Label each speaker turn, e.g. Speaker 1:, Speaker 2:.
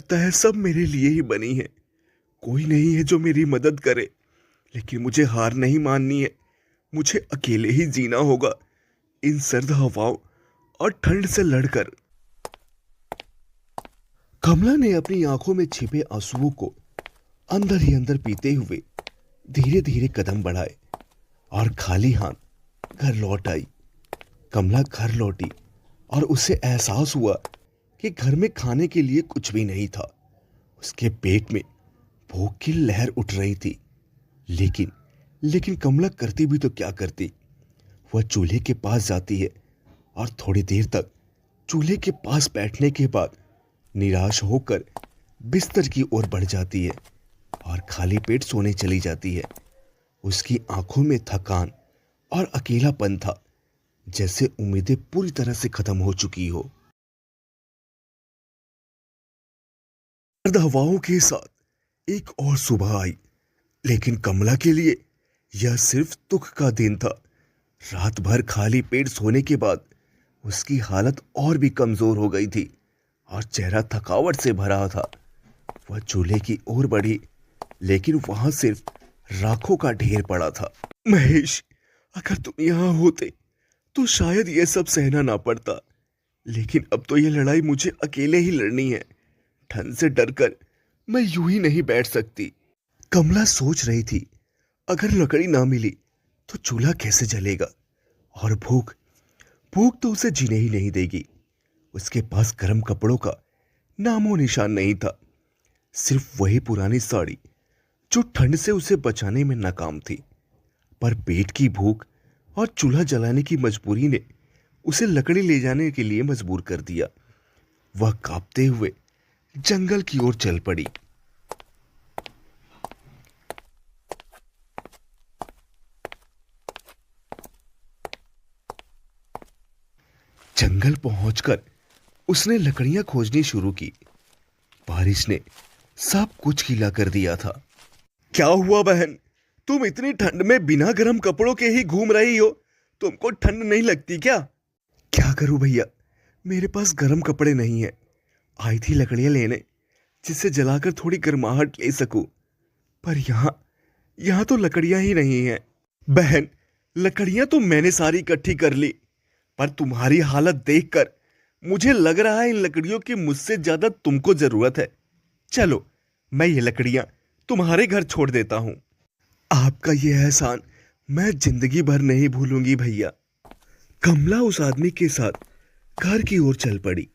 Speaker 1: लगता है सब मेरे लिए ही बनी है। कोई नहीं है जो मेरी मदद करे, लेकिन मुझे हार नहीं माननी है। मुझे अकेले ही जीना होगा, इन सर्द हवाओं और ठंड से लड़कर। कमला ने अपनी आंखों में छिपे आंसुओं को अंदर ही अंदर पीते हुए धीरे धीरे कदम बढ़ाए और खाली हाथ घर लौट आई। कमला घर लौटी और उसे एहसास हुआ कि घर में खाने के लिए कुछ भी नहीं था। उसके पेट में भूख की लहर उठ रही थी। लेकिन लेकिन कमला करती भी तो क्या करती। वह चूल्हे के पास जाती है और थोड़ी देर तक चूल्हे के पास बैठने के बाद निराश होकर बिस्तर की ओर बढ़ जाती है और खाली पेट सोने चली जाती है। उसकी आंखों में थकान और अकेलापन था, जैसे उम्मीदें पूरी तरह से खत्म हो चुकी हो। सर्द हवाओं के साथ एक और सुबह आई, लेकिन कमला के लिए यह सिर्फ दुख का दिन था। रात भर खाली पेट सोने के बाद उसकी हालत और भी कमजोर हो गई थी और चेहरा थकावट से भरा था। वह चूल्हे की ओर बढ़ी, लेकिन वहां सिर्फ राखों का ढेर पड़ा था। महेश, अगर तुम यहां होते तो शायद यह सब सहना ना पड़ता, लेकिन अब तो यह लड़ाई मुझे अकेले ही लड़नी है। ठंड से डरकर मैं यूं ही नहीं बैठ सकती। कमला सोच रही थी, अगर लकड़ी ना मिली तो चूल्हा कैसे जलेगा, और भूख भूख तो उसे जीने ही नहीं देगी। उसके पास गर्म कपड़ों का नामो निशान नहीं था, सिर्फ वही पुरानी साड़ी जो ठंड से उसे बचाने में नाकाम थी। पर पेट की भूख और चूल्हा जलाने की मजबूरी ने उसे लकड़ी ले जाने के लिए मजबूर कर दिया। वह कांपते हुए जंगल की ओर चल पड़ी। जंगल पहुंचकर उसने लकड़ियां खोजनी शुरू की। बारिश ने सब कुछ गीला कर दिया था। क्या हुआ बहन, तुम इतनी ठंड में बिना गर्म कपड़ों के ही घूम रही हो? तुमको ठंड नहीं लगती क्या? क्या करूं भैया, मेरे पास गर्म कपड़े नहीं है। आई थी लकड़ियां लेने, जिससे जलाकर थोड़ी गर्माहट ले सकूं, पर यहाँ तो लकड़ियां ही नहीं है। बहन, लकड़ियां तो मैंने सारी इकट्ठी कर ली, पर तुम्हारी हालत देखकर मुझे लग रहा है इन लकड़ियों की मुझसे ज्यादा तुमको जरूरत है। चलो, मैं ये लकड़ियां तुम्हारे घर छोड़ देता हूं। आपका ये एहसान मैं जिंदगी भर नहीं भूलूंगी भैया। कमला उस आदमी के साथ घर की ओर चल पड़ी।